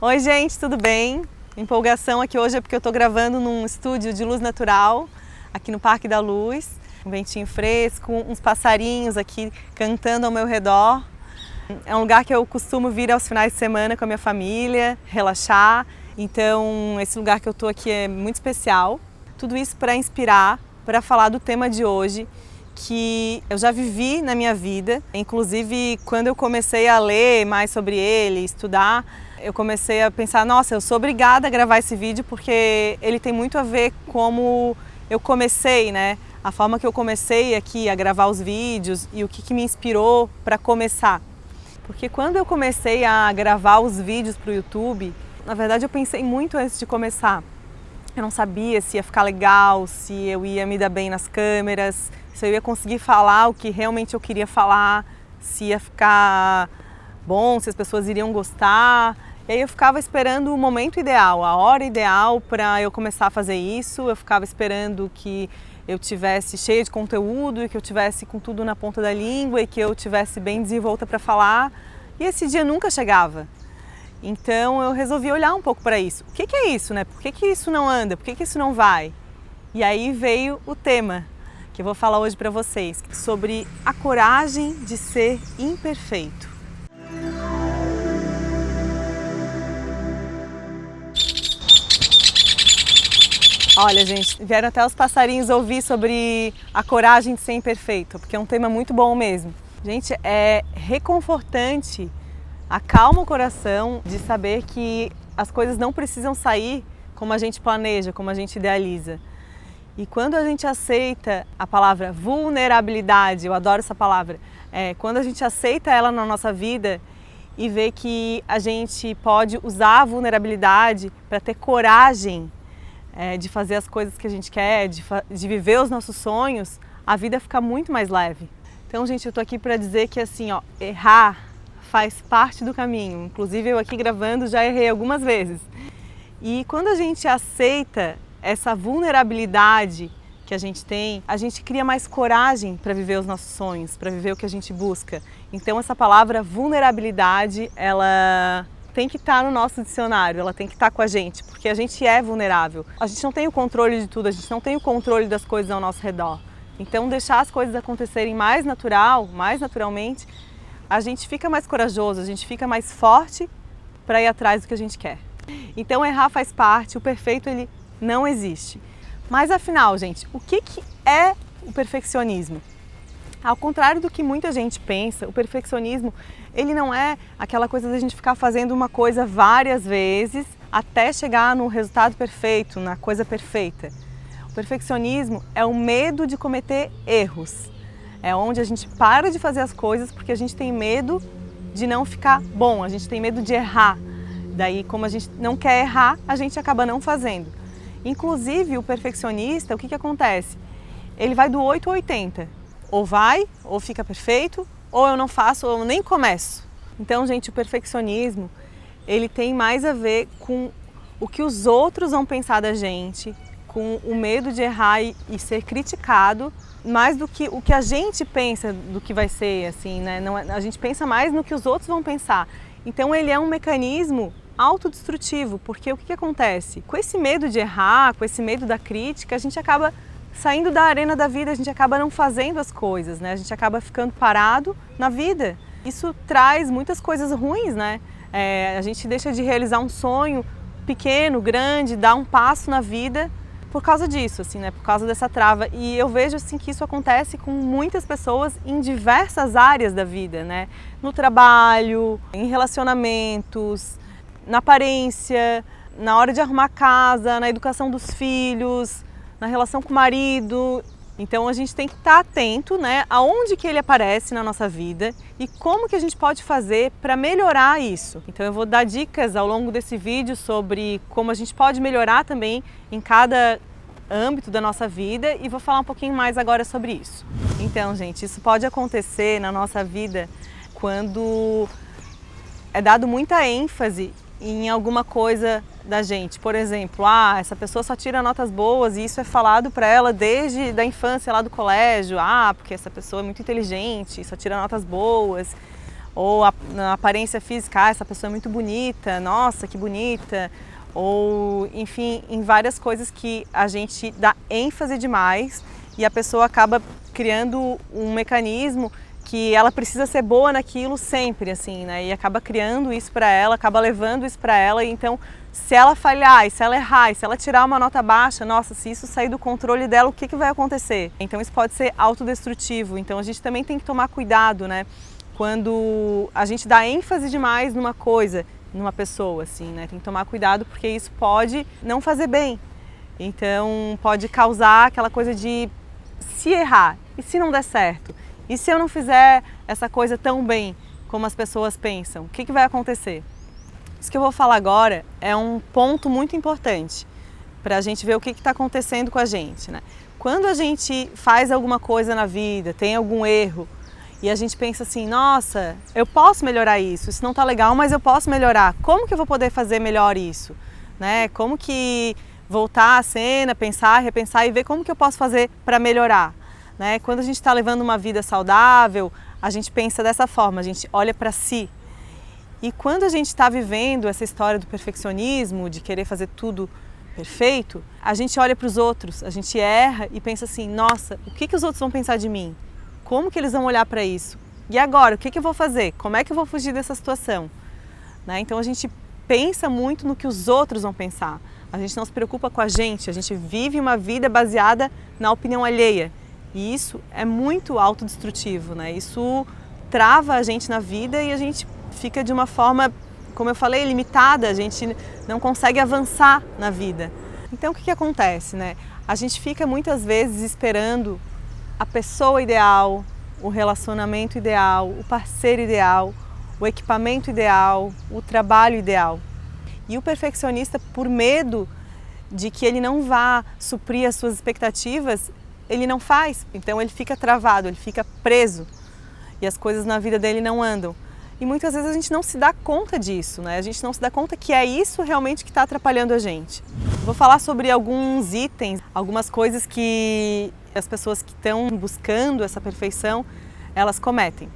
Oi gente, tudo bem? Empolgação aqui hoje é porque eu estou gravando num estúdio de luz natural, aqui no Parque da Luz. Um ventinho fresco, uns passarinhos aqui cantando ao meu redor. É um lugar que eu costumo vir aos finais de semana com a minha família, relaxar. Então esse lugar que eu estou aqui é muito especial. Tudo isso para inspirar, para falar do tema de hoje, que eu já vivi na minha vida. Inclusive, quando eu comecei a ler mais sobre ele, estudar, eu comecei a pensar, nossa, eu sou obrigada a gravar esse vídeo porque ele tem muito a ver com como eu comecei, né? A forma que eu comecei aqui a gravar os vídeos e o que me inspirou para começar. Porque quando eu comecei a gravar os vídeos para o YouTube, na verdade eu pensei muito antes de começar. Eu não sabia se ia ficar legal, se eu ia me dar bem nas câmeras, se eu ia conseguir falar o que realmente eu queria falar, se ia ficar bom, se as pessoas iriam gostar. E aí eu ficava esperando o momento ideal, a hora ideal para eu começar a fazer isso. Eu ficava esperando que eu tivesse cheia de conteúdo e que eu tivesse com tudo na ponta da língua e que eu tivesse bem desenvolta para falar. E esse dia nunca chegava. Então eu resolvi olhar um pouco para isso. O que é isso, né? Por que isso não anda? Por que isso não vai? E aí veio o tema que eu vou falar hoje para vocês, sobre a coragem de ser imperfeito. Olha, gente, vieram até os passarinhos ouvir sobre a coragem de ser imperfeito, porque é um tema muito bom mesmo. Gente, é reconfortante, acalma o coração de saber que as coisas não precisam sair como a gente planeja, como a gente idealiza. E quando a gente aceita a palavra vulnerabilidade, eu adoro essa palavra, quando a gente aceita ela na nossa vida e vê que a gente pode usar a vulnerabilidade para ter coragem de fazer as coisas que a gente quer, de viver os nossos sonhos, a vida fica muito mais leve. Então, gente, eu tô aqui para dizer que assim, ó, errar faz parte do caminho. Inclusive eu aqui gravando já errei algumas vezes. E quando a gente aceita essa vulnerabilidade que a gente tem, a gente cria mais coragem para viver os nossos sonhos, para viver o que a gente busca. Então essa palavra vulnerabilidade, ela tem que estar no nosso dicionário, ela tem que estar com a gente, porque a gente é vulnerável. A gente não tem o controle de tudo, a gente não tem o controle das coisas ao nosso redor. Então deixar as coisas acontecerem mais naturalmente, a gente fica mais corajoso, a gente fica mais forte para ir atrás do que a gente quer. Então errar faz parte, o perfeito ele não existe. Mas afinal, gente, o que é o perfeccionismo? Ao contrário do que muita gente pensa, o perfeccionismo ele não é aquela coisa da gente ficar fazendo uma coisa várias vezes até chegar no resultado perfeito, na coisa perfeita. O perfeccionismo é o medo de cometer erros. É onde a gente para de fazer as coisas porque a gente tem medo de não ficar bom, a gente tem medo de errar. Daí, como a gente não quer errar, a gente acaba não fazendo. Inclusive, o perfeccionista, o que acontece? Ele vai do 8 ao 80. Ou vai, ou fica perfeito, ou eu não faço, ou eu nem começo. Então, gente, o perfeccionismo, ele tem mais a ver com o que os outros vão pensar da gente, com o medo de errar e ser criticado, mais do que o que a gente pensa do que vai ser, assim, né? Não, a gente pensa mais no que os outros vão pensar. Então, ele é um mecanismo autodestrutivo, porque o que acontece? Com esse medo de errar, com esse medo da crítica, a gente acaba saindo da arena da vida, a gente acaba não fazendo as coisas, né? A gente acaba ficando parado na vida. Isso traz muitas coisas ruins, né? A gente deixa de realizar um sonho pequeno, grande, dar um passo na vida por causa disso, assim, né? Por causa dessa trava. E eu vejo assim que isso acontece com muitas pessoas em diversas áreas da vida, né? No trabalho, em relacionamentos, na aparência, na hora de arrumar casa, na educação dos filhos, na relação com o marido. Então a gente tem que estar atento, né, aonde que ele aparece na nossa vida e como que a gente pode fazer para melhorar isso. Então eu vou dar dicas ao longo desse vídeo sobre como a gente pode melhorar também em cada âmbito da nossa vida e vou falar um pouquinho mais agora sobre isso. Então, gente, isso pode acontecer na nossa vida quando é dado muita ênfase em alguma coisa da gente. Por exemplo, essa pessoa só tira notas boas e isso é falado para ela desde a infância lá do colégio. Porque essa pessoa é muito inteligente, só tira notas boas. ou na aparência física, essa pessoa é muito bonita, nossa, que bonita, ou enfim, em várias coisas que a gente dá ênfase demais e a pessoa acaba criando um mecanismo que ela precisa ser boa naquilo sempre, assim, né? E acaba criando isso para ela, acaba levando isso para ela, e então se ela falhar, e se ela errar, e se ela tirar uma nota baixa, nossa, se isso sair do controle dela, o que vai acontecer? Então isso pode ser autodestrutivo, então a gente também tem que tomar cuidado, né? Quando a gente dá ênfase demais numa coisa, numa pessoa, assim, né? Tem que tomar cuidado porque isso pode não fazer bem. Então pode causar aquela coisa de se errar, e se não der certo? E se eu não fizer essa coisa tão bem como as pessoas pensam? O que vai acontecer? Isso que eu vou falar agora é um ponto muito importante para a gente ver o que está acontecendo com a gente, né? Quando a gente faz alguma coisa na vida, tem algum erro, e a gente pensa assim, nossa, eu posso melhorar isso não está legal, mas eu posso melhorar. Como que eu vou poder fazer melhor isso? Né? Como que voltar à cena, pensar, repensar e ver como que eu posso fazer para melhorar? Né? Quando a gente está levando uma vida saudável, a gente pensa dessa forma, a gente olha para si. E quando a gente está vivendo essa história do perfeccionismo, de querer fazer tudo perfeito, a gente olha para os outros, a gente erra e pensa assim, nossa, o que os outros vão pensar de mim? Como que eles vão olhar para isso? E agora, o que eu vou fazer? Como é que eu vou fugir dessa situação? Né? Então a gente pensa muito no que os outros vão pensar. A gente não se preocupa com a gente vive uma vida baseada na opinião alheia. E isso é muito autodestrutivo, né? Isso trava a gente na vida e a gente fica de uma forma, como eu falei, limitada, a gente não consegue avançar na vida. Então o que acontece, né? A gente fica muitas vezes esperando a pessoa ideal, o relacionamento ideal, o parceiro ideal, o equipamento ideal, o trabalho ideal. E o perfeccionista, por medo de que ele não vá suprir as suas expectativas, ele não faz. Então ele fica travado, ele fica preso e as coisas na vida dele não andam. E muitas vezes a gente não se dá conta disso, né? A gente não se dá conta que é isso realmente que está atrapalhando a gente. Vou falar sobre alguns itens, algumas coisas que as pessoas que estão buscando essa perfeição, elas cometem.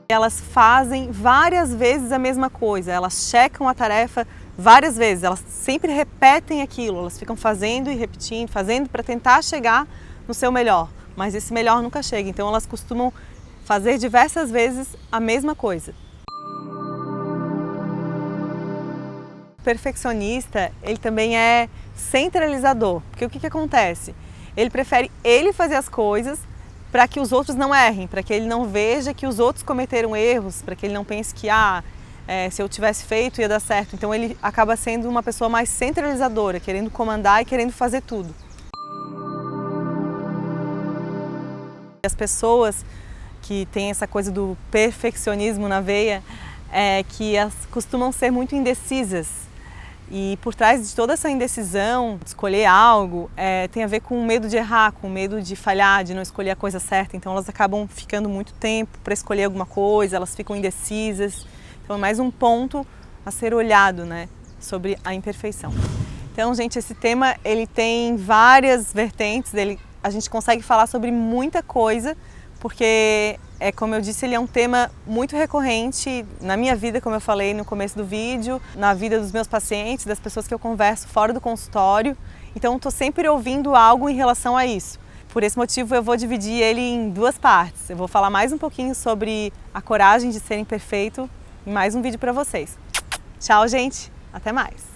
Elas fazem várias vezes a mesma coisa, elas checam a tarefa várias vezes, elas sempre repetem aquilo, elas ficam fazendo e repetindo, fazendo para tentar chegar no seu melhor, mas esse melhor nunca chega, então elas costumam fazer diversas vezes a mesma coisa. O perfeccionista, ele também é centralizador, porque o que acontece? Ele prefere ele fazer as coisas para que os outros não errem, para que ele não veja que os outros cometeram erros, para que ele não pense que se eu tivesse feito ia dar certo. Então ele acaba sendo uma pessoa mais centralizadora, querendo comandar e querendo fazer tudo. As pessoas que têm essa coisa do perfeccionismo na veia, que elas costumam ser muito indecisas. E por trás de toda essa indecisão, de escolher algo, tem a ver com o medo de errar, com o medo de falhar, de não escolher a coisa certa. Então elas acabam ficando muito tempo para escolher alguma coisa, elas ficam indecisas. Então é mais um ponto a ser olhado, né, sobre a imperfeição. Então, gente, esse tema ele tem várias vertentes, a gente consegue falar sobre muita coisa, porque, como eu disse, ele é um tema muito recorrente na minha vida, como eu falei no começo do vídeo, na vida dos meus pacientes, das pessoas que eu converso fora do consultório. Então, estou sempre ouvindo algo em relação a isso. Por esse motivo, eu vou dividir ele em duas partes. Eu vou falar mais um pouquinho sobre a coragem de ser imperfeito em mais um vídeo para vocês. Tchau, gente! Até mais!